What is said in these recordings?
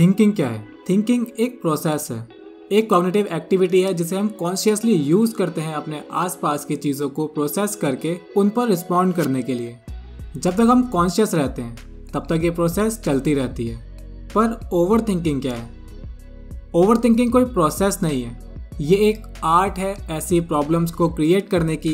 Thinking क्या है? Thinking एक प्रोसेस है, एक कॉग्निटिव एक्टिविटी है जिसे हम कॉन्शियसली यूज करते हैं अपने आसपास की चीज़ों को प्रोसेस करके उन पर रिस्पॉन्ड करने के लिए। जब तक हम कॉन्शियस रहते हैं तब तक ये प्रोसेस चलती रहती है। पर ओवर थिंकिंग क्या है? ओवर थिंकिंग कोई प्रोसेस नहीं है, ये एक आर्ट है ऐसी प्रॉब्लम्स को क्रिएट करने की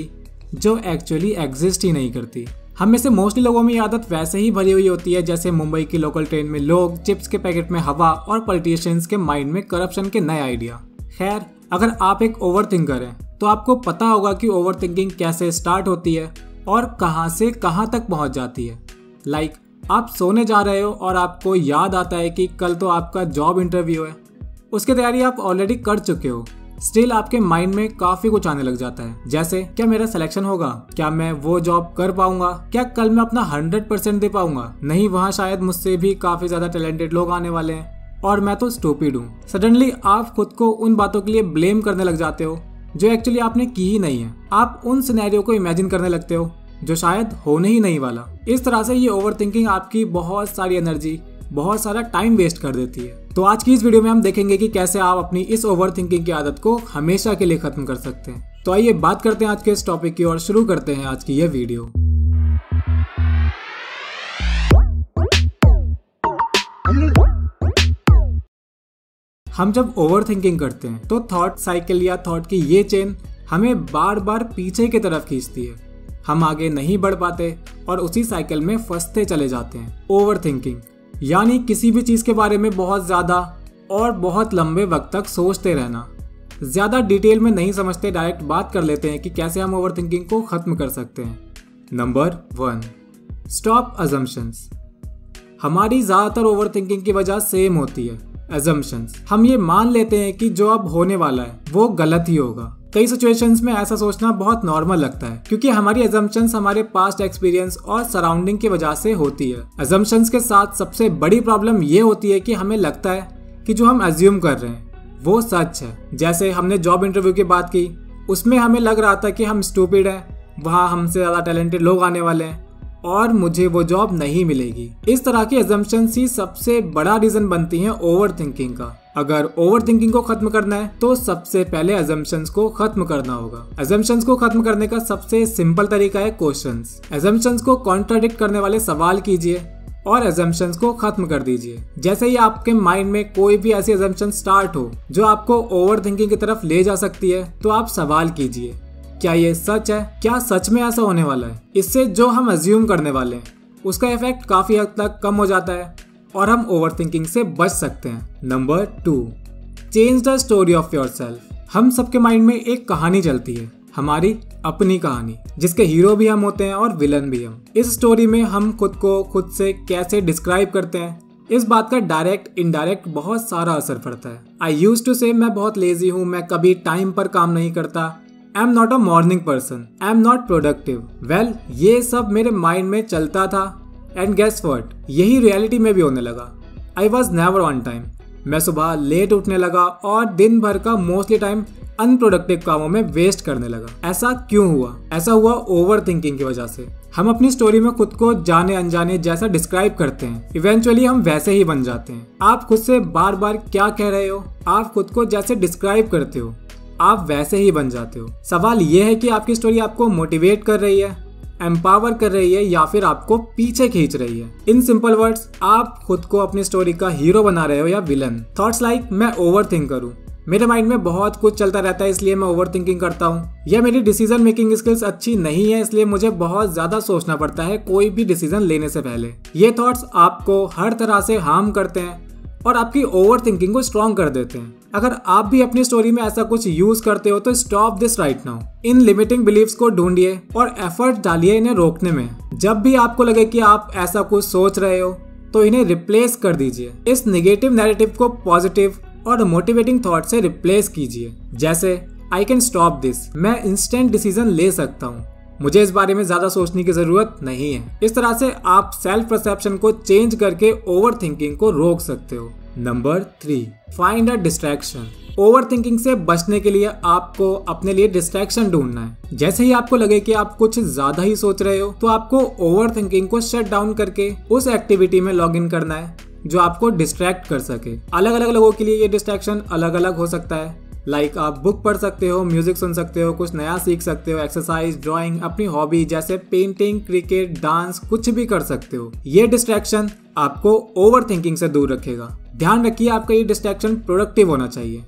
जो एक्चुअली एग्जिस्ट ही नहीं करती। हम में से मोस्टली लोगों में ये आदत वैसे ही भरी हुई होती है जैसे मुंबई की लोकल ट्रेन में लोग, चिप्स के पैकेट में हवा और पॉलिटिशियंस के माइंड में करप्शन के नए आइडिया। खैर, अगर आप एक ओवर थिंकर हैं तो आपको पता होगा कि ओवर थिंकिंग कैसे स्टार्ट होती है और कहाँ से कहाँ तक पहुँच जाती है। लाइक आप सोने जा रहे हो और आपको याद आता है कि कल तो आपका जॉब इंटरव्यू है, उसकी तैयारी आप ऑलरेडी कर चुके हो। स्टिल आपके माइंड में काफी कुछ आने लग जाता है, जैसे क्या मेरा सिलेक्शन होगा, क्या मैं वो जॉब कर पाऊंगा, क्या कल मैं अपना 100% दे पाऊंगा, नहीं वहाँ शायद मुझसे भी काफी ज्यादा टैलेंटेड लोग आने वाले हैं और मैं तो स्टूपिड हूँ। सडनली आप खुद को उन बातों के लिए ब्लेम करने लग जाते हो जो एक्चुअली आपने की ही नहीं है। आप उन सिनेरियो को इमेजिन करने लगते हो जो शायद होने ही नहीं वाला। इस तरह से ये ओवर थिंकिंग आपकी बहुत सारी एनर्जी, बहुत सारा टाइम वेस्ट कर देती है। तो आज की इस वीडियो में हम देखेंगे कि कैसे आप अपनी इस ओवर थिंकिंग की आदत को हमेशा के लिए खत्म कर सकते हैं। तो आइए बात करते हैं आज के इस टॉपिक की और शुरू करते हैं आज की यह वीडियो। हम जब ओवर थिंकिंग करते हैं तो थॉट साइकिल या थॉट की ये चेन हमें बार बार पीछे की तरफ खींचती है। हम आगे नहीं बढ़ पाते और उसी साइकिल में फंसते चले जाते हैं। ओवर थिंकिंग यानी किसी भी चीज़ के बारे में बहुत ज़्यादा और बहुत लंबे वक्त तक सोचते रहना। ज़्यादा डिटेल में नहीं समझते, डायरेक्ट बात कर लेते हैं कि कैसे हम ओवर थिंकिंग को ख़त्म कर सकते हैं। Number 1, stop assumptions. हमारी ज़्यादातर ओवर थिंकिंग की वजह सेम होती है, अजम्पशंस। हम ये मान लेते हैं कि जो अब होने वाला है वो गलत ही होगा। कई सिचुएशंस में ऐसा सोचना बहुत नॉर्मल लगता है क्योंकि हमारी अजम्पशंस हमारे पास्ट एक्सपीरियंस और सराउंडिंग की वजह से होती है। अजम्पशंस के साथ सबसे बड़ी प्रॉब्लम ये होती है कि हमें लगता है कि जो हम अज्यूम कर रहे हैं वो सच है। जैसे हमने जॉब इंटरव्यू की बात की, उसमें हमें लग रहा था कि हम स्टूपिड हैं, वहाँ हमसे ज़्यादा टैलेंटेड लोग आने वाले हैं और मुझे वो जॉब नहीं मिलेगी। इस तरह की अजम्पशंस ही सबसे बड़ा रीजन बनती हैं ओवर थिंकिंग का। अगर ओवर थिंकिंग को खत्म करना है तो सबसे पहले अजम्पशंस को खत्म करना होगा। अजम्पशंस को खत्म करने का सबसे सिंपल तरीका है क्वेश्चंस। अजम्पशंस को कॉन्ट्राडिक्ट करने वाले सवाल कीजिए और अजम्पशंस को खत्म कर दीजिए। जैसे ही आपके माइंड में कोई भी ऐसी अजम्पशन स्टार्ट हो जो आपको ओवर थिंकिंग की तरफ ले जा सकती है तो आप सवाल कीजिए, क्या ये सच है? क्या सच में ऐसा होने वाला है? इससे जो हम अज्यूम करने वाले हैं उसका इफेक्ट काफी हद तक कम हो जाता है और हम ओवर थिंकिंग से बच सकते हैं। Number 2, change the story of yourself. हम सबके माइंड में एक कहानी चलती है, हमारी अपनी कहानी, जिसके हीरो भी हम होते हैं और विलन भी हम। इस स्टोरी में हम खुद को खुद से कैसे डिस्क्राइब करते हैं, इस बात का डायरेक्ट इनडायरेक्ट बहुत सारा असर पड़ता है। आई यूज्ड टू से मैं बहुत लेजी हूँ, मैं कभी टाइम पर काम नहीं करता, I am not a morning person, I am not productive. Well, ये सब मेरे माइंड में चलता था एंड गेस व्हाट, यही रियलिटी में भी होने लगा। I was never on time. मैं सुबह लेट उठने लगा और दिन भर का मोस्टली टाइम अनप्रोडक्टिव कामों में वेस्ट करने लगा। ऐसा क्यों हुआ? ऐसा हुआ ओवर थिंकिंग की वजह से। हम अपनी स्टोरी में खुद को जाने अनजाने जैसा डिस्क्राइब करते हैं, इवेंचुअली हम वैसे ही बन जाते हैं। आप खुद से बार बार क्या कह रहे हो, आप खुद को जैसे डिस्क्राइब करते हो आप वैसे ही बन जाते हो। सवाल यह है कि आपकी स्टोरी आपको मोटिवेट कर रही है, एम्पावर कर रही है या फिर आपको पीछे खींच रही है। इन सिंपल वर्ड्स, आप खुद को अपनी स्टोरी का हीरो बना रहे हो या विलन। थॉट्स लाइक मैं ओवर थिंकर हूँ, मेरे माइंड में बहुत कुछ चलता रहता है इसलिए मैं ओवर थिंकिंग करता हूँ, या मेरी डिसीजन मेकिंग स्किल्स अच्छी नहीं है इसलिए मुझे बहुत ज्यादा सोचना पड़ता है कोई भी डिसीजन लेने से पहले। ये थॉट्स आपको हर तरह से हार्म करते हैं और आपकी ओवर थिंकिंग को स्ट्रॉन्ग कर देते हैं। अगर आप भी अपनी स्टोरी में ऐसा कुछ यूज करते हो तो स्टॉप दिस राइट नाउ। इन लिमिटिंग बिलीव्स को ढूंढिए और एफर्ट डालिए इन्हें रोकने में। जब भी आपको लगे कि आप ऐसा कुछ सोच रहे हो तो इन्हें रिप्लेस कर दीजिए। इस नेगेटिव नैरेटिव को पॉजिटिव और मोटिवेटिंग थॉट से रिप्लेस कीजिए, जैसे आई कैन स्टॉप दिस, मैं इंस्टेंट डिसीजन ले सकता हूँ, मुझे इस बारे में ज्यादा सोचने की जरूरत नहीं है। इस तरह से आप सेल्फ परसेप्शन को चेंज करके ओवर थिंकिंग को रोक सकते हो। Number 3, find a distraction. Over thinking से बचने के लिए आपको अपने लिए डिस्ट्रैक्शन ढूंढना है। जैसे ही आपको लगे कि आप कुछ ज्यादा ही सोच रहे हो तो आपको ओवर थिंकिंग को शट डाउन करके उस एक्टिविटी में लॉग इन करना है जो आपको डिस्ट्रैक्ट कर सके। अलग अलग लोगों के लिए ये डिस्ट्रैक्शन अलग अलग हो सकता है। लाइक आप बुक पढ़ सकते हो, म्यूजिक सुन सकते हो, कुछ नया सीख सकते हो, एक्सरसाइज, ड्राइंग, अपनी हॉबी जैसे पेंटिंग, क्रिकेट, डांस कुछ भी कर सकते हो। ये डिस्ट्रैक्शन आपको ओवर थिंकिंग से दूर रखेगा। ध्यान रखिए आपका ये डिस्ट्रैक्शन प्रोडक्टिव होना चाहिए,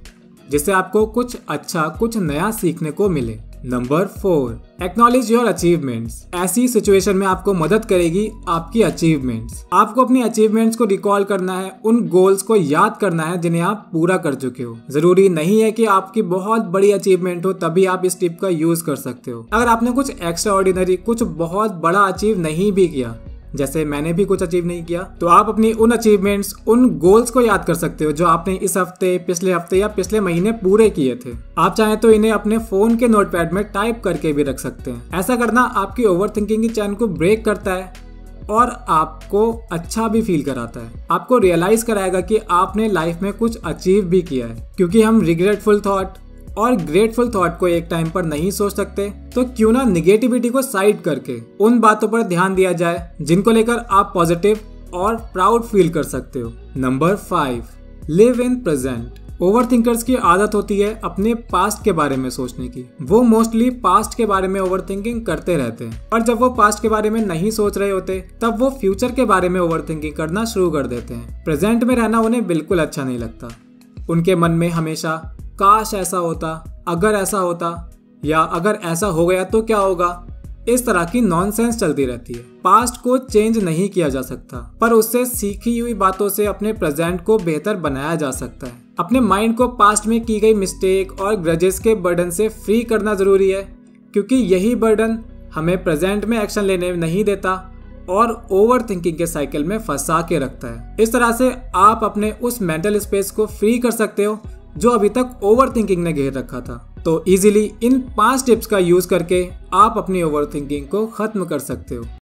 जिससे आपको कुछ अच्छा, कुछ नया सीखने को मिले। Number 4, acknowledge your achievements. ऐसी सिचुएशन में आपको मदद करेगी आपकी अचीवमेंट्स। आपको अपनी अचीवमेंट्स को रिकॉल करना है, उन गोल्स को याद करना है जिन्हें आप पूरा कर चुके हो। जरूरी नहीं है कि आपकी बहुत बड़ी अचीवमेंट हो तभी आप इस टिप का यूज कर सकते हो। अगर आपने कुछ एक्स्ट्रा ऑर्डिनरी, कुछ बहुत बड़ा अचीव नहीं भी किया, जैसे मैंने भी कुछ अचीव नहीं किया, तो आप अपनी उन अचीवमेंट्स, उन गोल्स को याद कर सकते हो जो आपने इस हफ्ते, पिछले हफ्ते या पिछले महीने पूरे किए थे। आप चाहें तो इन्हें अपने फोन के नोटपैड में टाइप करके भी रख सकते हैं। ऐसा करना आपकी ओवरथिंकिंग की चैन को ब्रेक करता है और आपको अच्छा भी फील कराता है। आपको रियलाइज कराएगा कि आपने लाइफ में कुछ अचीव भी किया है। क्योंकि हम रिग्रेटफुल थॉट और ग्रेटफुल थॉट को एक टाइम पर नहीं सोच सकते, तो क्यों ना निगेटिविटी को साइड करके उन बातों पर ध्यान दिया जाए जिनको लेकर आप पॉजिटिव और प्राउड फील कर सकते हो। Number 5, live in present. Overthinkers की आदत होती है अपने पास्ट के बारे में सोचने की। वो मोस्टली पास्ट के बारे में ओवरथिंकिंग करते रहते हैं, और जब वो पास्ट के बारे में नहीं सोच रहे होते तब वो फ्यूचर के बारे में ओवरथिंकिंग करना शुरू कर देते हैं। प्रेजेंट में रहना उन्हें बिल्कुल अच्छा नहीं लगता। उनके मन में हमेशा काश ऐसा होता, अगर ऐसा होता, या अगर ऐसा हो गया तो क्या होगा, इस तरह की नॉनसेंस चलती रहती है। पास्ट को चेंज नहीं किया जा सकता, पर उससे सीखी हुई बातों से अपने प्रेजेंट को बेहतर बनाया जा सकता है। अपने माइंड को पास्ट में की गई मिस्टेक और ग्रजेस के बर्डन से फ्री करना जरूरी है, क्योंकि यही बर्डन हमें प्रेजेंट में एक्शन लेने नहीं देता और ओवर थिंकिंग के साइकिल में फंसा के रखता है। इस तरह से आप अपने उस मेंटल स्पेस को फ्री कर सकते हो जो अभी तक ओवर थिंकिंग ने घेर रखा था। तो इजीली इन 5 टिप्स का यूज करके आप अपनी ओवर थिंकिंग को खत्म कर सकते हो।